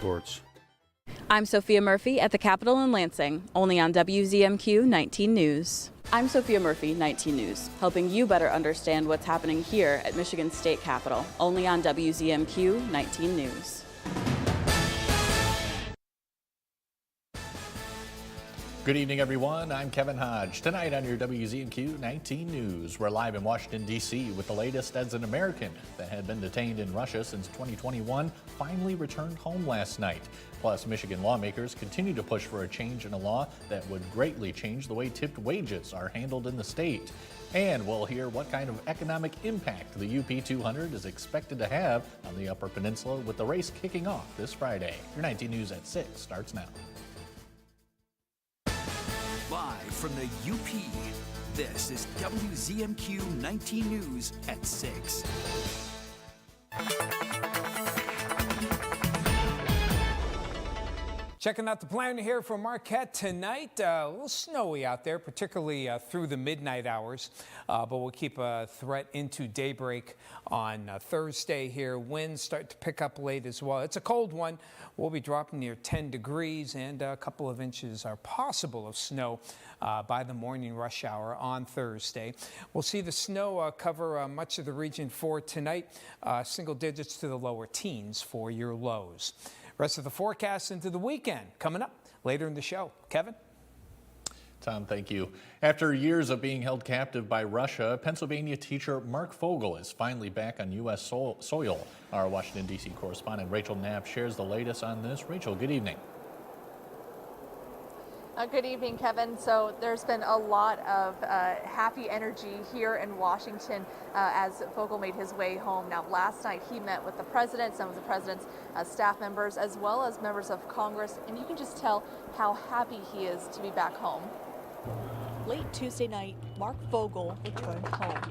reports. I'm Sophia Murphy at the Capitol in Lansing, only on WZMQ 19 News. I'm Sophia Murphy, 19 News, helping you better understand what's happening here at Michigan State Capitol, only on WZMQ 19 News. Good evening, everyone. I'm Kevin Hodge. Tonight on your WZMQ 19 News, we're live in Washington, D.C. with the latest as an American that had been detained in Russia since 2021 finally returned home last night. Plus, Michigan lawmakers continue to push for a change in a law that would greatly change the way tipped wages are handled in the state. And we'll hear what kind of economic impact the UP 200 is expected to have on the Upper Peninsula with the race kicking off this Friday. Your 19 News at 6 starts now. Live from the UP, this is WZMQ 19 News at 6. Checking out the planner here for Marquette tonight. A little snowy out there, particularly through the midnight hours, but we'll keep a threat into daybreak on Thursday here. Winds start to pick up late as well. It's a cold one. We'll be dropping near 10 degrees and a couple of inches are possible of snow by the morning rush hour on Thursday. We'll see the snow cover much of the region for tonight, single digits to the lower teens for your lows. Rest of the forecast into the weekend coming up later in the show. Kevin? Tom, thank you. After years of being held captive by Russia, Pennsylvania teacher Mark Fogel is finally back on U.S. soil. Our Washington, D.C. correspondent Rachel Knapp shares the latest on this. Rachel, good evening. Good evening, Kevin. So there's been a lot of happy energy here in Washington as Fogel made his way home. Now, last night he met with the president, some of the president's staff members, as well as members of Congress, and you can just tell how happy he is to be back home. Late Tuesday night, Mark Fogel returned home.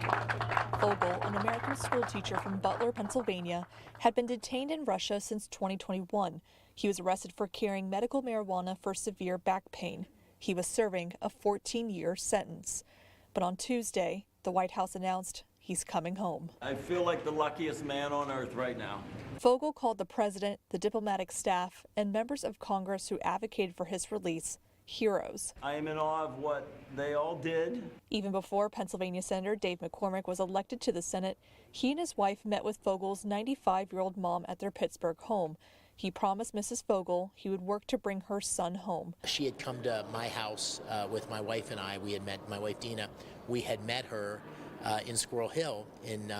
Fogel, an American school teacher from Butler, Pennsylvania, had been detained in Russia since 2021. He was arrested for carrying medical marijuana for severe back pain. He was serving a 14-year sentence. But on Tuesday, the White House announced he's coming home. I feel like the luckiest man on earth right now. Fogel called the president, the diplomatic staff, and members of Congress who advocated for his release heroes. I am in awe of what they all did. Even before Pennsylvania Senator Dave McCormick was elected to the Senate, he and his wife met with Fogel's 95-year-old mom at their Pittsburgh home. He promised Mrs. Fogel he would work to bring her son home. She had come to my house with my wife and I. We had met my wife Dina. We had met her in Squirrel Hill in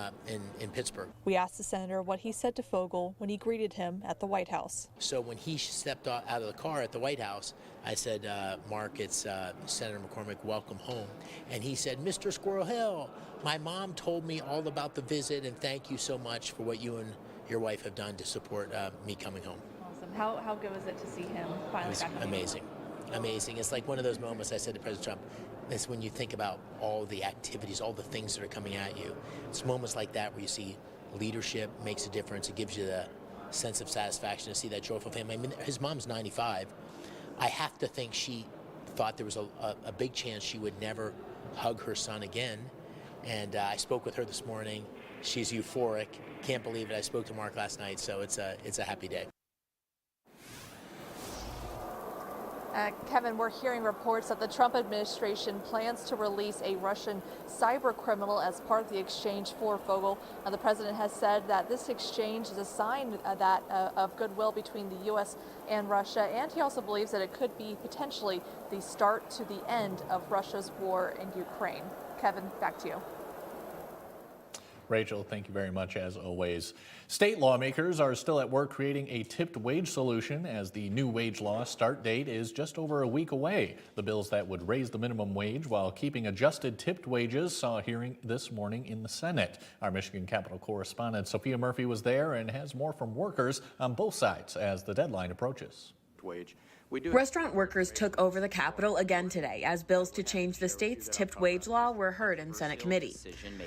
Pittsburgh. We asked the senator what he said to Fogel when he greeted him at the White House. So when he stepped out of the car at the White House, I said, Mark, it's Senator McCormick, welcome home. And he said, Mr. Squirrel Hill, my mom told me all about the visit and thank you so much for what you and your wife have done to support me coming home. Awesome. How good was it to see him finally back home? Amazing. Amazing. It's like one of those moments I said to President Trump, it's when you think about all the activities, all the things that are coming at you. It's moments like that where you see leadership makes a difference. It gives you the sense of satisfaction to see that joyful family. I mean, his mom's 95. I have to think she thought there was a big chance she would never hug her son again. And I spoke with her this morning. She's euphoric. Can't believe it. I spoke to Mark last night, so it's a happy day. Kevin, we're hearing reports that the Trump administration plans to release a Russian cyber criminal as part of the exchange for Fogel. The president has said that this exchange is a sign of goodwill between the U.S. and Russia, and he also believes that it could be potentially the start to the end of Russia's war in Ukraine. Kevin, back to you. Rachel, thank you very much as always. State lawmakers are still at work creating a tipped wage solution as the new wage law start date is just over a week away. The bills that would raise the minimum wage while keeping adjusted tipped wages saw a hearing this morning in the Senate. Our Michigan Capitol correspondent Sophia Murphy was there and has more from workers on both sides as the deadline approaches. Wage Restaurant workers took over the Capitol again today as bills to change the state's tipped wage law were heard in Senate committee.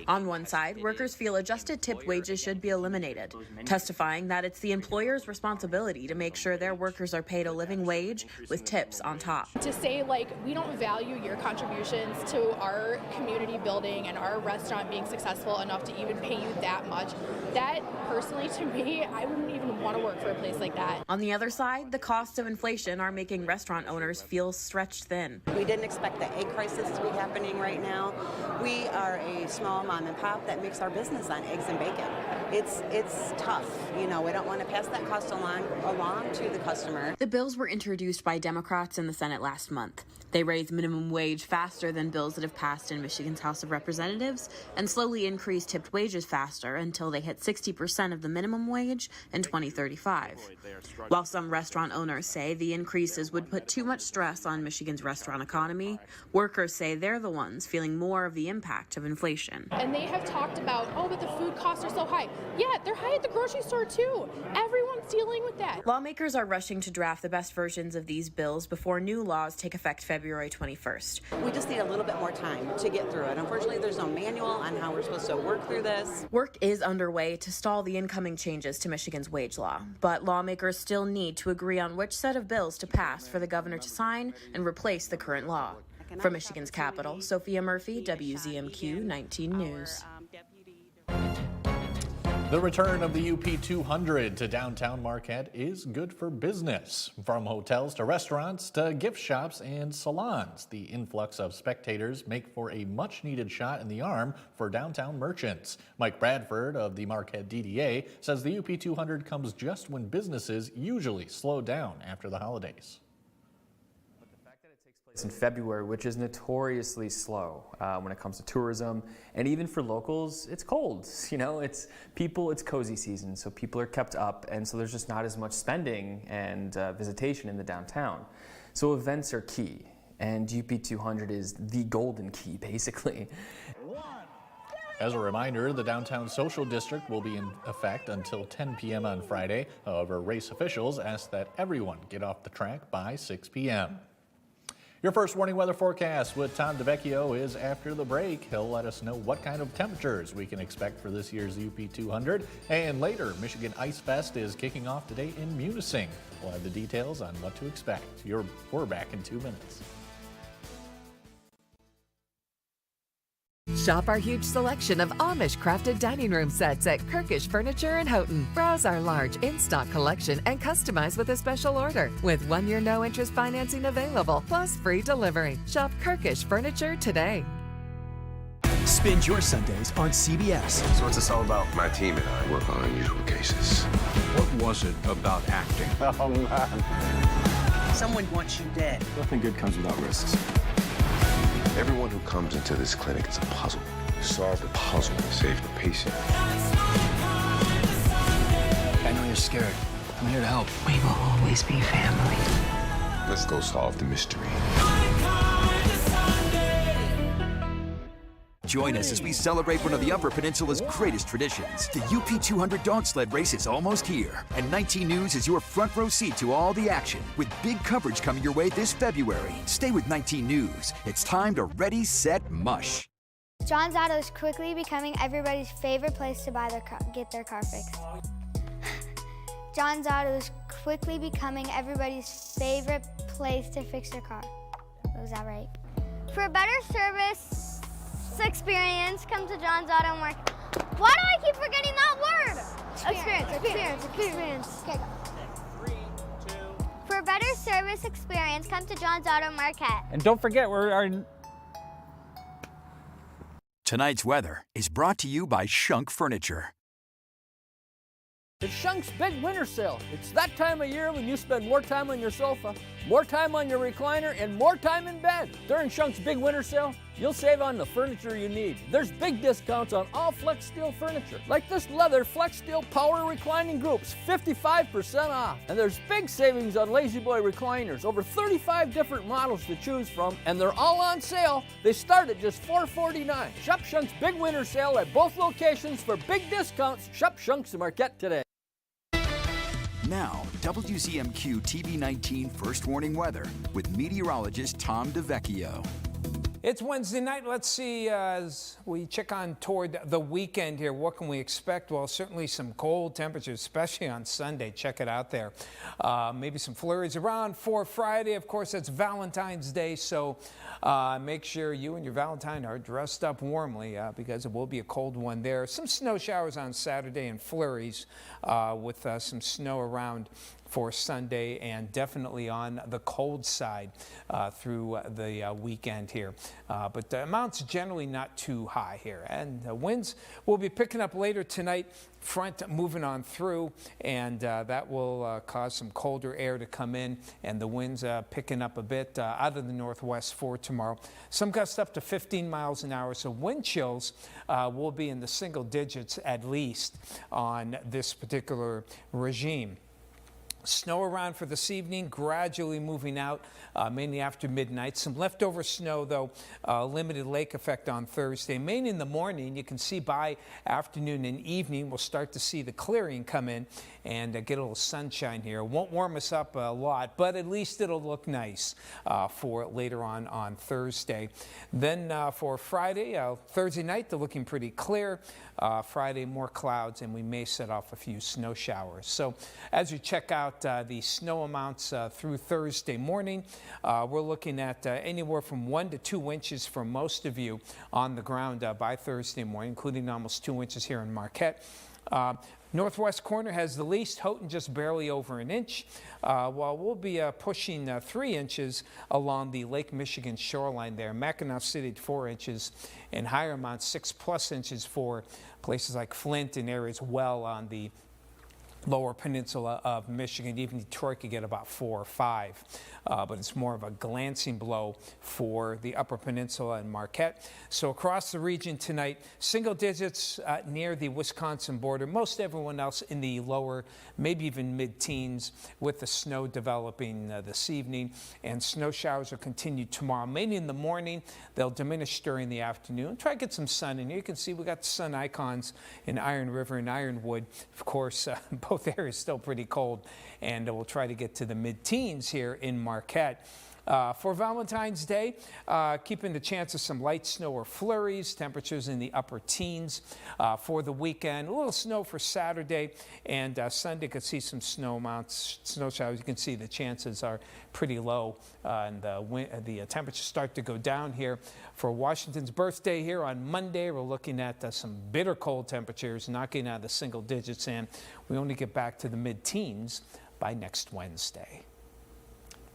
On one side, workers feel adjusted tipped wages should be eliminated, testifying that it's the employer's responsibility to make sure their workers are paid a living wage with tips on top. To say, like, we don't value your contributions to our community building and our restaurant being successful enough to even pay you that much, that personally to me, I wouldn't even want to work for a place like that. On the other side, the costs of inflation are making restaurant owners feel stretched thin. We didn't expect the egg crisis to be happening right now. We are a small mom and pop that makes our business on eggs and bacon. It's tough. You know, we don't want to pass that cost along to the customer. The bills were introduced by Democrats in the Senate last month. They raised minimum wage faster than bills that have passed in Michigan's House of Representatives and slowly increased tipped wages faster until they hit 60% of the minimum wage in 2035. While some restaurant owners say the increases would put too much stress on Michigan's restaurant economy, workers say they're the ones feeling more of the impact of inflation. And they have talked about, oh, but the food costs are so high. Yeah, they're high at the grocery store too. Everyone's dealing with that. Lawmakers are rushing to draft the best versions of these bills before new laws take effect February 21st. We just need a little bit more time to get through it. Unfortunately, there's no manual on how we're supposed to work through this. Work is underway to stall the incoming changes to Michigan's wage law, but lawmakers still need to agree on which set of bills to pass for the governor to sign and replace the current law. From Michigan's capital, Sophia Murphy, WZMQ 19 News. The return of the UP 200 to downtown Marquette is good for business. From hotels to restaurants to gift shops and salons, the influx of spectators make for a much-needed shot in the arm for downtown merchants. Mike Bradford of the Marquette DDA says the UP 200 comes just when businesses usually slow down after the holidays. In February, which is notoriously slow when it comes to tourism, and even for locals, it's cold. You know, it's cozy season, so people are kept up, and so there's just not as much spending and visitation in the downtown. So events are key, and UP 200 is the golden key, basically. As a reminder, the downtown social district will be in effect until 10 p.m. on Friday. However, race officials ask that everyone get off the track by 6 p.m. Your first warning weather forecast with Tom DeVecchio is after the break. He'll let us know what kind of temperatures we can expect for this year's UP 200. And later, Michigan Ice Fest is kicking off today in Munising. We'll have the details on what to expect. We're back in 2 minutes. Shop our huge selection of Amish-crafted dining room sets at Kirkish Furniture in Houghton. Browse our large in-stock collection and customize with a special order. With 1-year no-interest financing available, plus free delivery. Shop Kirkish Furniture today. Spend your Sundays on CBS. So what's this all about? My team and I work on unusual cases. What was it about acting? Oh, man. Someone wants you dead. Nothing good comes without risks. Everyone who comes into this clinic is a puzzle. You solve the puzzle to save the patient. I know you're scared. I'm here to help. We will always be family. Let's go solve the mystery. Join us as we celebrate one of the Upper Peninsula's greatest traditions. The UP 200 dog sled race is almost here, and 19 News is your front row seat to all the action, with big coverage coming your way this February. Stay with 19 News. It's time to ready, set, mush. John's Auto is quickly becoming everybody's favorite place to get their car fixed. John's Auto is quickly becoming everybody's favorite place to fix their car. Was that right? For a better service experience, come to John's Auto Market. Why do I keep forgetting that word? Experience. Okay, go. 3, 2. For a better service experience, come to John's Auto Market. And don't forget, Tonight's weather is brought to you by Shunk Furniture. It's Shunk's big winter sale. It's that time of year when you spend more time on your sofa, more time on your recliner, and more time in bed. During Shunk's big winter sale, you'll save on the furniture you need. There's big discounts on all Flex Steel furniture, like this leather Flex Steel Power Reclining Groups, 55% off. And there's big savings on Lazy Boy recliners, over 35 different models to choose from, and they're all on sale. They start at just $449. Shop Shunk's big winter sale at both locations for big discounts. Shop Shunk's in Marquette today. Now, WZMQ TV19 First Warning Weather with meteorologist Tom DeVecchio. It's Wednesday night. Let's see, as we check on toward the weekend here, what can we expect? Well, certainly some cold temperatures, especially on Sunday. Check it out there. Maybe some flurries around for Friday. Of course, it's Valentine's Day, so make sure you and your Valentine are dressed up warmly because it will be a cold one there. Some snow showers on Saturday and flurries with some snow around for Sunday, and definitely on the cold side through the weekend here. But the amounts generally not too high here. And winds will be picking up later tonight. Front moving on through, and that will cause some colder air to come in, and the winds picking up a bit out of the northwest for tomorrow. Some gusts up to 15 miles an hour, so wind chills will be in the single digits at least on this particular regime. Snow around for this evening, gradually moving out, mainly after midnight. Some leftover snow, though, limited lake effect on Thursday. Mainly in the morning, you can see by afternoon and evening, we'll start to see the clearing come in and get a little sunshine here. It won't warm us up a lot, but at least it'll look nice for later on Thursday. Then for Friday, Thursday night, they're looking pretty clear. Friday, more clouds, and we may set off a few snow showers. So as you check out the snow amounts through Thursday morning, we're looking at anywhere from 1 to 2 inches for most of you on the ground by Thursday morning, including almost 2 inches here in Marquette. Northwest corner has the least, Houghton just barely over an inch, while we'll be pushing 3 inches along the Lake Michigan shoreline there. Mackinac City at 4 inches, and higher amounts 6+ inches for places like Flint and areas well on the Lower Peninsula of Michigan. Even Detroit could get about 4 or 5, but it's more of a glancing blow for the Upper Peninsula and Marquette. So across the region tonight, single digits near the Wisconsin border. Most everyone else in the lower, maybe even mid-teens, with the snow developing this evening. And snow showers will continue tomorrow, mainly in the morning. They'll diminish during the afternoon. Try to get some sun in here. You can see we got the sun icons in Iron River and Ironwood. Of course, both areas still pretty cold, and we'll try to get to the mid-teens here in Marquette. For Valentine's Day, keeping the chance of some light snow or flurries, temperatures in the upper teens. For the weekend, a little snow for Saturday, and Sunday could see some snow amounts, snow showers. You can see the chances are pretty low, and the temperatures start to go down here. For Washington's birthday here on Monday, we're looking at some bitter cold temperatures, knocking out the single digits, and we only get back to the mid-teens by next Wednesday.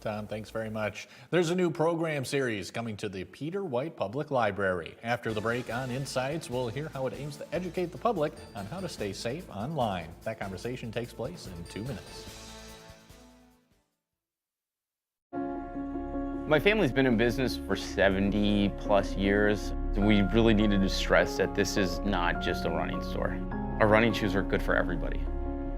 Tom, thanks very much. There's a new program series coming to the Peter White Public Library. After the break on Insights, we'll hear how it aims to educate the public on how to stay safe online. That conversation takes place in 2 minutes. My family's been in business for 70+ years. We really needed to stress that this is not just a running store. Our running shoes are good for everybody.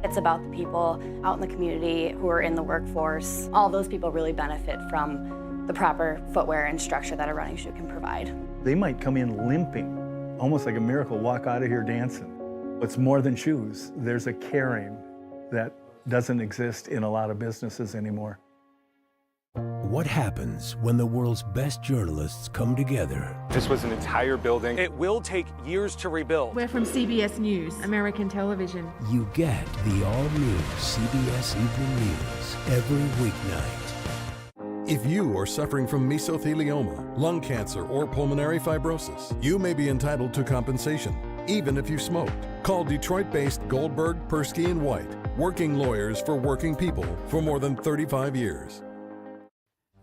It's about the people out in the community who are in the workforce. All those people really benefit from the proper footwear and structure that a running shoe can provide. They might come in limping, almost like a miracle, walk out of here dancing. It's more than shoes. There's a caring that doesn't exist in a lot of businesses anymore. What happens when the world's best journalists come together? This was an entire building. It will take years to rebuild. We're from CBS News, American television. You get the all-new CBS Evening News every weeknight. If you are suffering from mesothelioma, lung cancer, or pulmonary fibrosis, you may be entitled to compensation, even if you smoked. Call Detroit-based Goldberg, Persky & White, working lawyers for working people for more than 35 years.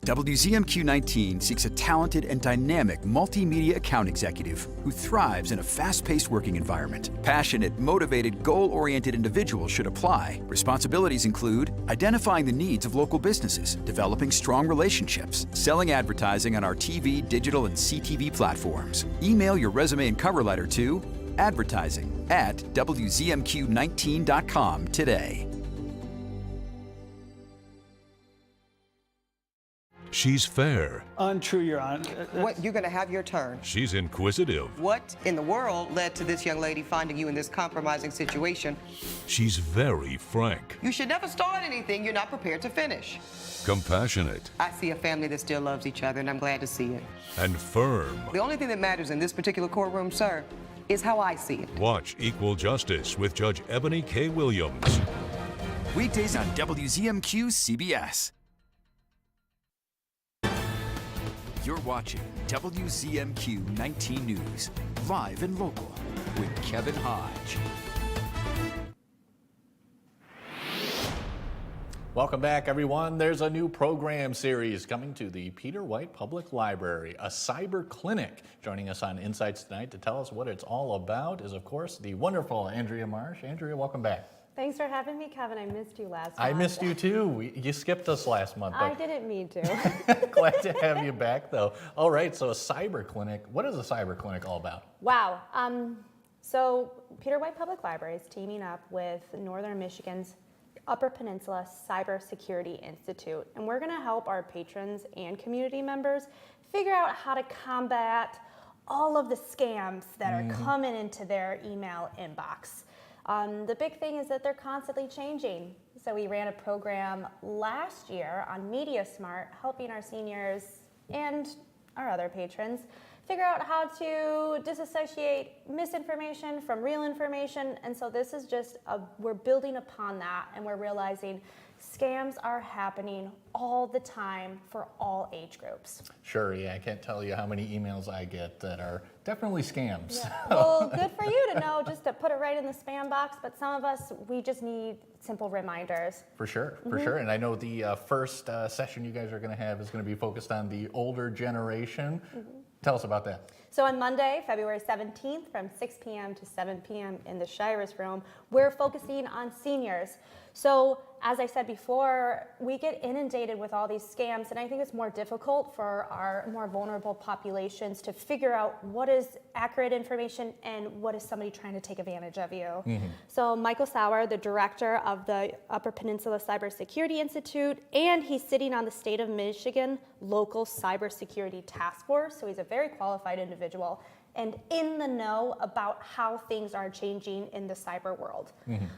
WZMQ 19 seeks a talented and dynamic multimedia account executive who thrives in a fast-paced working environment. Passionate, motivated, goal-oriented individuals should apply. Responsibilities include identifying the needs of local businesses, developing strong relationships, selling advertising on our TV, digital, and CTV platforms. Email your resume and cover letter to She's fair. Untrue, Your Honor. What, you're going to have your turn. She's inquisitive. What in the world led to this young lady finding you in this compromising situation? She's very frank. You should never start anything you're not prepared to finish. Compassionate. I see a family that still loves each other, and I'm glad to see it. And firm. The only thing that matters in this particular courtroom, sir, is how I see it. Watch Equal Justice with Judge Ebony K. Williams. Weekdays on WZMQ CBS. You're watching WZMQ 19 News, live and local, with Kevin Hodge. Welcome back, everyone. There's a new program series coming to the Peter White Public Library, a cyber clinic. Joining us on Insights tonight to tell us what it's all about is, of course, the wonderful Andrea Marsh. Andrea, welcome back. Thanks for having me, Kevin. I missed you last month. I missed you too. You skipped us last month. I didn't mean to. Glad to have you back, though. All right, so a cyber clinic. What is a cyber clinic all about? Wow. So Peter White Public Library is teaming up with Northern Michigan's Upper Peninsula Cybersecurity Institute, and we're going to help our patrons and community members figure out how to combat all of the scams that are coming into their email inbox. The big thing is that they're constantly changing. So we ran a program last year on Media Smart, helping our seniors and our other patrons figure out how to disassociate misinformation from real information. And so this is just, we're building upon that, and we're realizing scams are happening all the time for all age groups. Sure, yeah, I can't tell you how many emails I get that are definitely scams. Yeah. Well, good for you to know just to put it right in the spam box, but some of us, we just need simple reminders. For sure, for sure. And I know the first session you guys are going to have is going to be focused on the older generation. Tell us about that. So on Monday, February 17th, from 6 p.m. to 7 p.m. in the Shires Room, we're focusing on seniors. So as I said before, we get inundated with all these scams, and I think it's more difficult for our more vulnerable populations to figure out what is accurate information and what is somebody trying to take advantage of you. So Michael Sauer, the director of the Upper Peninsula Cybersecurity Institute, and he's sitting on the State of Michigan Local Cybersecurity Task Force, so he's a very qualified individual and in the know about how things are changing in the cyber world.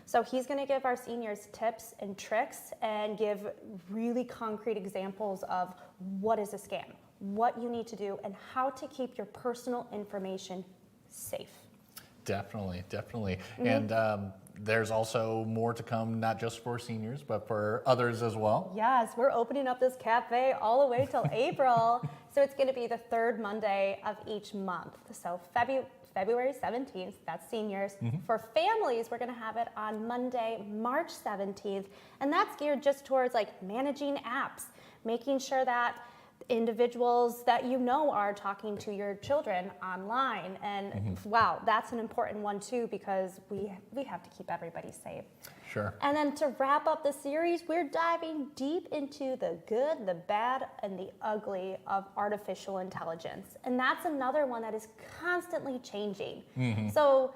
So he's going to give our seniors tips and tricks and give really concrete examples of what is a scam, what you need to do, and how to keep your personal information safe. Definitely, definitely. And there's also more to come, not just for seniors, but for others as well. Yes, we're opening up this cafe all the way till April. So it's going to be the third Monday of each month. So February 17th, that's seniors. For families, we're going to have it on Monday, March 17th. And that's geared just towards like managing apps, making sure that individuals that you know are talking to your children online. And wow, that's an important one too, because we have to keep everybody safe. Sure. And then to wrap up the series, we're diving deep into the good, the bad, and the ugly of artificial intelligence. And that's another one that is constantly changing. So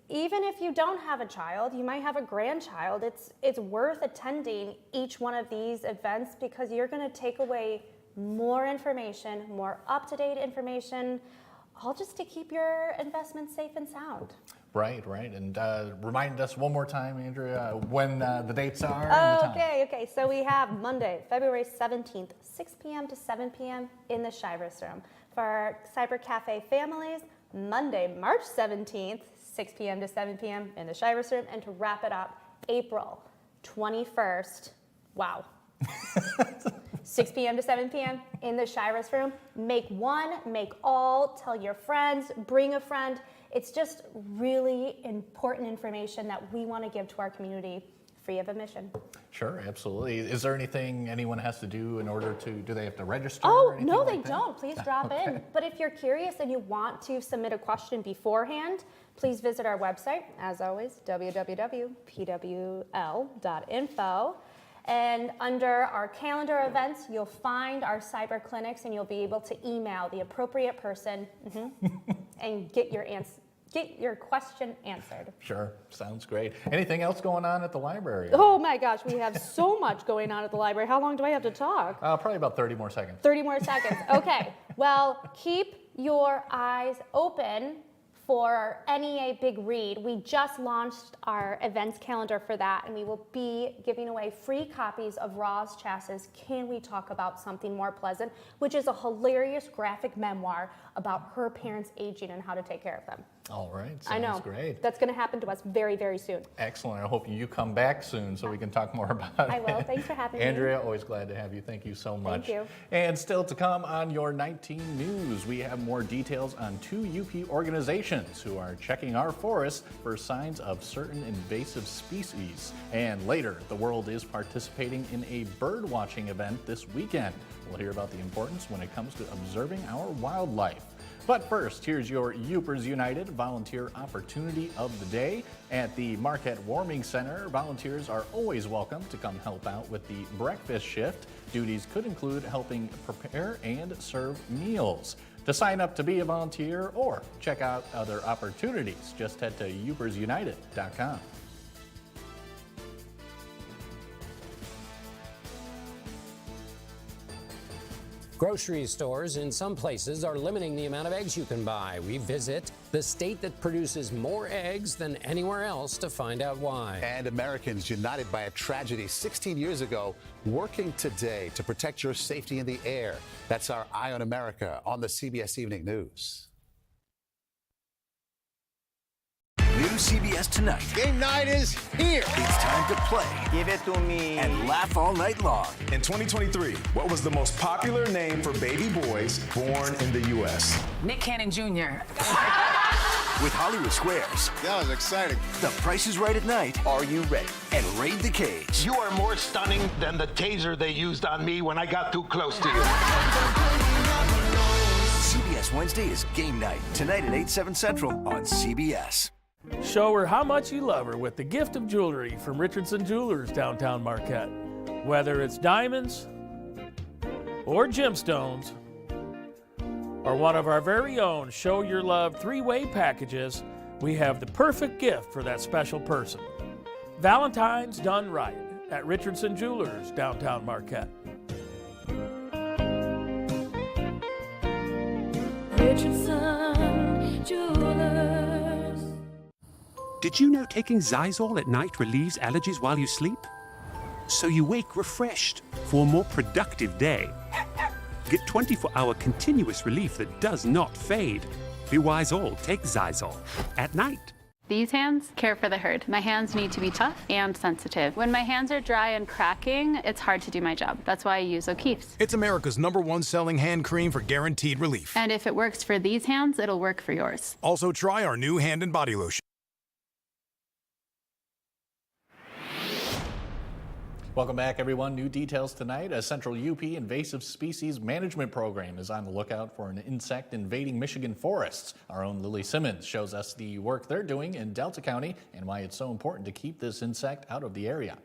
even if you don't have a child, you might have a grandchild, it's worth attending each one of these events, because you're going to take away more information, more up-to-date information, all just to keep your investments safe and sound. Right, right. And remind us one more time, Andrea, when the dates are and the time. Okay. So we have Monday, February 17th, 6 p.m. to 7 p.m. in the Shivers Room. For our Cyber Cafe families, Monday, March 17th, 6 p.m. to 7 p.m. in the Shivers Room. And to wrap it up, April 21st, wow. 6 p.m. to 7 p.m. in the Shivers Room. Make one, make all, tell your friends, bring a friend. It's just really important information that we want to give to our community free of admission. Sure, absolutely. Is there anything anyone has to do in order to, do they have to register? Oh, or anything no, like they that? don't. Please drop in. But if you're curious and you want to submit a question beforehand, please visit our website, as always, www.pwl.info. And under our calendar events, you'll find our cyber clinics, and you'll be able to email the appropriate person and get your get your question answered. Sure, sounds great. Anything else going on at the library? Oh my gosh, we have so much going on at the library. How long do I have to talk? Probably about 30 more seconds. 30 more seconds. Okay, well, keep your eyes open for NEA Big Read. We just launched our events calendar for that, and we will be giving away free copies of Roz Chass's Can We Talk About Something More Pleasant, which is a hilarious graphic memoir about her parents aging and how to take care of them. All right, sounds I know. great. That's going to happen to us very, very soon. Excellent. I hope you come back soon so we can talk more about it. I will. Thanks for having me. Andrea, always glad to have you. Thank you so much. Thank you. And still to come on your 19 News, we have more details on 2 UP organizations who are checking our forests for signs of certain invasive species. And later, the world is participating in a bird watching event this weekend. We'll hear about the importance when it comes to observing our wildlife. But first, here's your Upers United Volunteer Opportunity of the Day. At the Marquette Warming Center, volunteers are always welcome to come help out with the breakfast shift. Duties could include helping prepare and serve meals. To sign up to be a volunteer or check out other opportunities, just head to upersunited.com. Grocery stores in some places are limiting the amount of eggs you can buy. We visit the state that produces more eggs than anywhere else to find out why. And Americans united by a tragedy 16 years ago, working today to protect your safety in the air. That's our Eye on America on the CBS Evening News. New CBS Tonight. Game night is here. It's time to play. Give it to me. And laugh all night long. In 2023, what was the most popular name for baby boys born in the U.S.? Nick Cannon Jr. With Hollywood Squares. That was exciting. The Price is Right at night. Are you ready? And Raid the Cage. You are more stunning than the taser they used on me when I got too close to you. CBS Wednesday is Game Night. Tonight at 8/7 Central on CBS. Show her how much you love her with the gift of jewelry from Richardson Jewelers downtown Marquette. Whether it's diamonds or gemstones or one of our very own Show Your Love 3-way packages, we have the perfect gift for that special person. Valentine's done right at Richardson Jewelers downtown Marquette. Richardson Jewelers. Did you know taking Zysol at night relieves allergies while you sleep? So you wake refreshed for a more productive day. Get 24-hour continuous relief that does not fade. Be wise all, take Zysol at night. These hands care for the herd. My hands need to be tough and sensitive. When my hands are dry and cracking, it's hard to do my job. That's why I use O'Keeffe's. It's America's #1 selling hand cream for guaranteed relief. And if it works for these hands, it'll work for yours. Also try our new hand and body lotion. Welcome back, everyone. New details tonight. A Central UP invasive species management program is on the lookout for an insect invading Michigan forests. Our own Lily Simmons shows us the work they're doing in Delta County and why it's so important to keep this insect out of the area.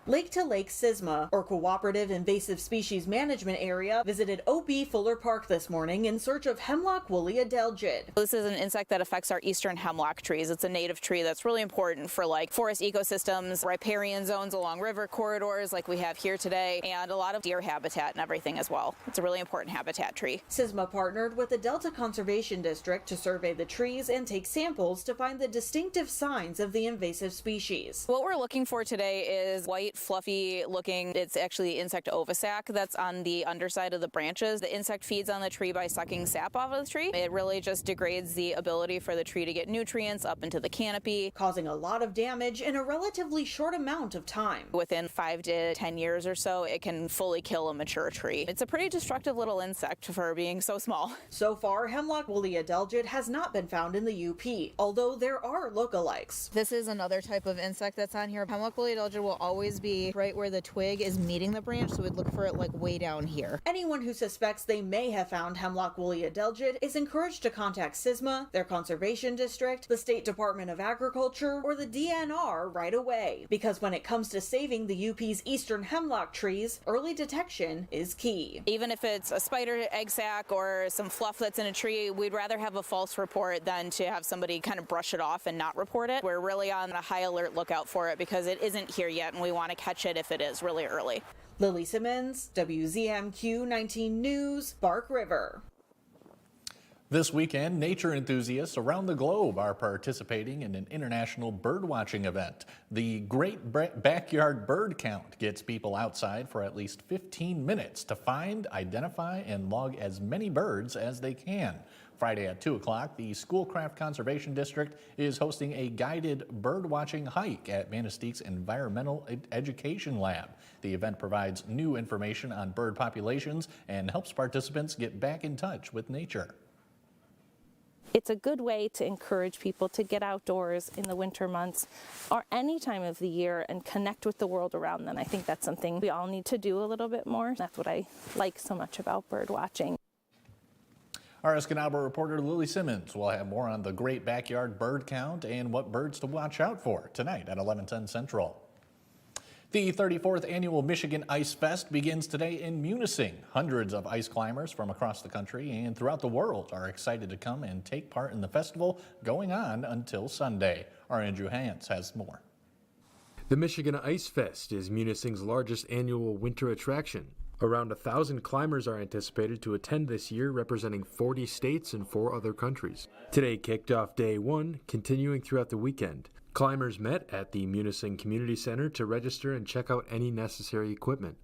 Lake to Lake CISMA, or Cooperative Invasive Species Management Area, visited OB Fuller Park this morning in search of hemlock woolly adelgid. This is an insect that affects our eastern hemlock trees. It's a native tree that's really important for forest ecosystems, riparian zones along river corridors like we have here today, and a lot of deer habitat and everything as well. It's a really important habitat tree. CISMA partnered with the Delta Conservation District to survey the trees and take samples to find the distinctive signs of the invasive species. What we're looking for today is white, fluffy looking, it's actually insect ovisac that's on the underside of the branches. The insect feeds on the tree by sucking sap off of the tree. It really just degrades the ability for the tree to get nutrients up into the canopy, causing a lot of damage in a relatively short amount of time. Within 5 to 10 years or so, it can fully kill a mature tree. It's a pretty destructive little insect for being so small. So far, hemlock woolly adelgid has not been found in the UP, although there are lookalikes. This is another type of insect that's on here. Hemlock woolly adelgid will always be be right where the twig is meeting the branch, so we'd look for it like way down here. Anyone who suspects they may have found hemlock woolly adelgid is encouraged to contact SSMA, their conservation district, the State Department of Agriculture, or the DNR right away. Because when it comes to saving the UP's eastern hemlock trees, early detection is key. Even if it's a spider egg sac or some fluff that's in a tree, we'd rather have a false report than to have somebody kind of brush it off and not report it. We're really on a high alert lookout for it because it isn't here yet, and we want to catch it if it is really early. Lily Simmons, WZMQ 19 News, Bark River. This weekend, nature enthusiasts around the globe are participating in an international birdwatching event. The Great Backyard Bird Count gets people outside for at least 15 minutes to find, identify, and log as many birds as they can. Friday at 2 o'clock, the Schoolcraft Conservation District is hosting a guided birdwatching hike at Manistique's Environmental Education Lab. The event provides new information on bird populations and helps participants get back in touch with nature. It's a good way to encourage people to get outdoors in the winter months or any time of the year and connect with the world around them. I think that's something we all need to do a little bit more. That's what I like so much about bird watching. Our Escanaba reporter Lily Simmons will have more on the Great Backyard Bird Count and what birds to watch out for tonight at 11:10 Central. The 34th Annual Michigan Ice Fest begins today in Munising. Hundreds of ice climbers from across the country and throughout the world are excited to come and take part in the festival going on until Sunday. Our Andrew Hans has more. The Michigan Ice Fest is Munising's largest annual winter attraction. Around 1,000 climbers are anticipated to attend this year, representing 40 states and 4 other countries. Today kicked off day 1, continuing throughout the weekend. Climbers met at the Munising Community Center to register and check out any necessary equipment.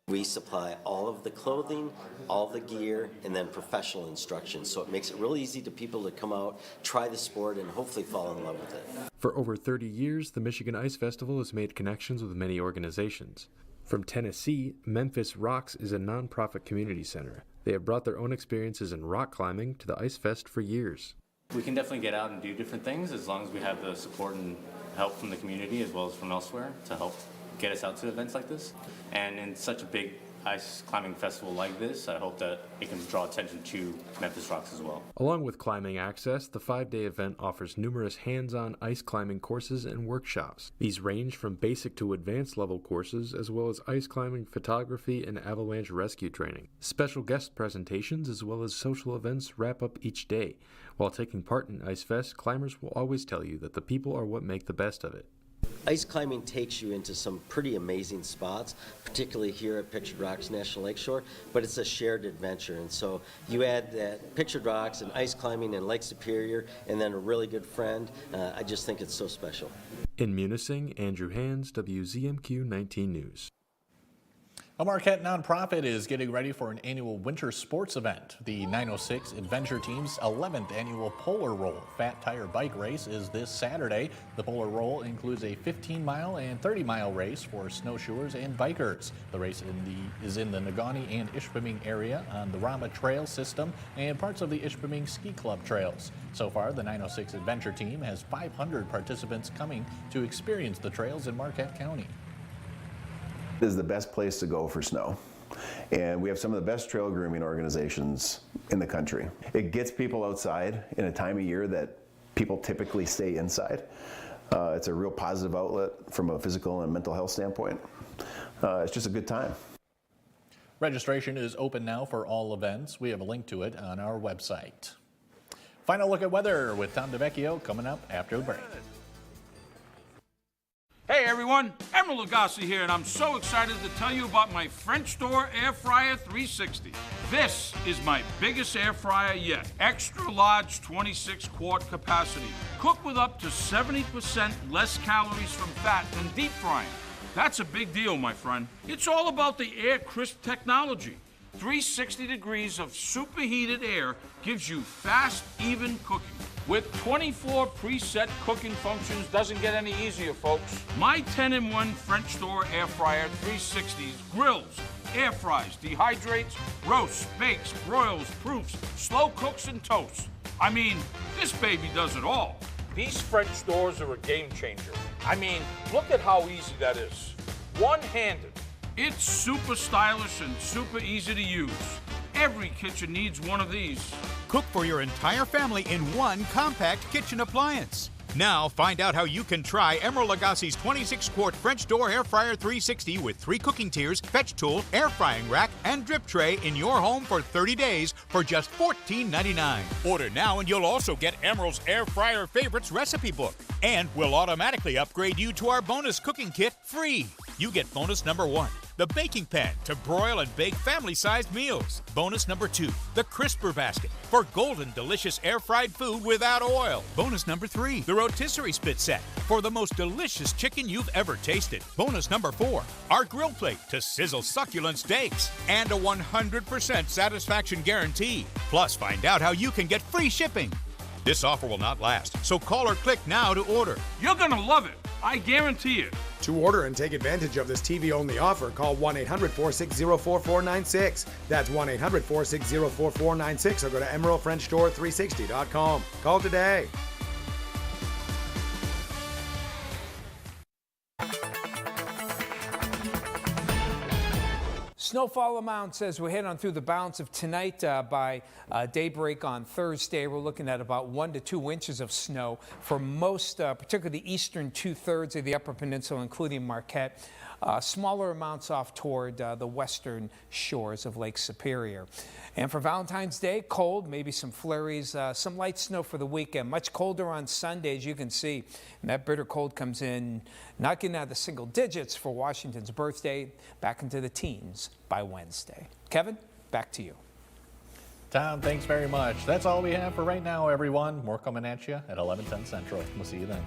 We supply all of the clothing, all the gear, and then professional instruction. So it makes it really easy to people to come out, try the sport, and hopefully fall in love with it. For over 30 years, the Michigan Ice Festival has made connections with many organizations. From Tennessee, Memphis Rocks is a nonprofit community center. They have brought their own experiences in rock climbing to the Ice Fest for years. We can definitely get out and do different things as long as we have the support and help from the community as well as from elsewhere to help get us out to events like this. And in such a big ice climbing festival like this, I hope that it can draw attention to Memphis Rocks as well. Along with climbing access, the 5-day event offers numerous hands-on ice climbing courses and workshops. These range from basic to advanced level courses, as well as ice climbing, photography, and avalanche rescue training. Special guest presentations as well as social events wrap up each day. While taking part in Ice Fest, climbers will always tell you that the people are what make the best of it. Ice climbing takes you into some pretty amazing spots, particularly here at Pictured Rocks National Lakeshore, but it's a shared adventure. And so you add that Pictured Rocks and ice climbing in Lake Superior and then a really good friend. I just think it's so special. In Munising, Andrew Hans, WZMQ 19 News. A Marquette nonprofit is getting ready for an annual winter sports event. The 906 Adventure Team's 11th annual Polar Roll Fat Tire Bike Race is this Saturday. The Polar Roll includes a 15-mile and 30-mile race for snowshoers and bikers. The race is in the Negaunee and Ishpeming area on the Rama Trail system and parts of the Ishpeming Ski Club trails. So far, the 906 Adventure Team has 500 participants coming to experience the trails in Marquette County. This is the best place to go for snow. And we have some of the best trail grooming organizations in the country. It gets people outside in a time of year that people typically stay inside. It's a real positive outlet from a physical and mental health standpoint. It's just a good time. Registration is open now for all events. We have a link to it on our website. Final look at weather with Tom DeVecchio coming up after the break. Hey everyone, Emerald Lagasse here, and I'm so excited to tell you about my French Door Air Fryer 360. This is my biggest air fryer yet. Extra large 26 quart capacity. Cook with up to 70% less calories from fat than deep frying. That's a big deal, my friend. It's all about the Air Crisp technology. 360 degrees of superheated air gives you fast, even cooking. With 24 preset cooking functions, doesn't get any easier, folks. My 10-in-1 French Door Air Fryer 360s grills, air fries, dehydrates, roasts, bakes, broils, proofs, slow cooks, and toasts. I mean, this baby does it all. These French doors are a game changer. I mean, look at how easy that is. one-handed. It's super stylish and super easy to use. Every kitchen needs one of these. Cook for your entire family in one compact kitchen appliance. Now find out how you can try Emeril Lagasse's 26-quart French door air fryer 360 with 3 cooking tiers, fetch tool, air frying rack, and drip tray in your home for 30 days for just $14.99. Order now and you'll also get Emeril's Air Fryer Favorites recipe book. And we'll automatically upgrade you to our bonus cooking kit free. You get bonus number 1, the baking pan to broil and bake family-sized meals. Bonus number 2, the crisper basket for golden, delicious air-fried food without oil. Bonus number 3, the rotisserie spit set for the most delicious chicken you've ever tasted. Bonus number 4, our grill plate to sizzle succulent steaks. And a 100% satisfaction guarantee. Plus, find out how you can get free shipping. This offer will not last, so call or click now to order. You're gonna love it. I guarantee it. To order and take advantage of this TV-only offer, call 1-800-460-4496. That's 1-800-460-4496 or go to EmerilFrenchDoor360.com. Call today. Snowfall amounts as we head on through the balance of tonight. By daybreak on Thursday, we're looking at about 1 to 2 inches of snow for most, particularly the eastern 2/3 of the Upper Peninsula, including Marquette. Smaller amounts off toward the western shores of Lake Superior. And for Valentine's Day, cold, maybe some flurries, some light snow for the weekend. Much colder on Sunday, as you can see. And that bitter cold comes in, not getting out of the single digits for Washington's birthday, back into the teens by Wednesday. Kevin, back to you. Tom, thanks very much. That's all we have for right now, everyone. More coming at you at 11:10 Central. We'll see you then.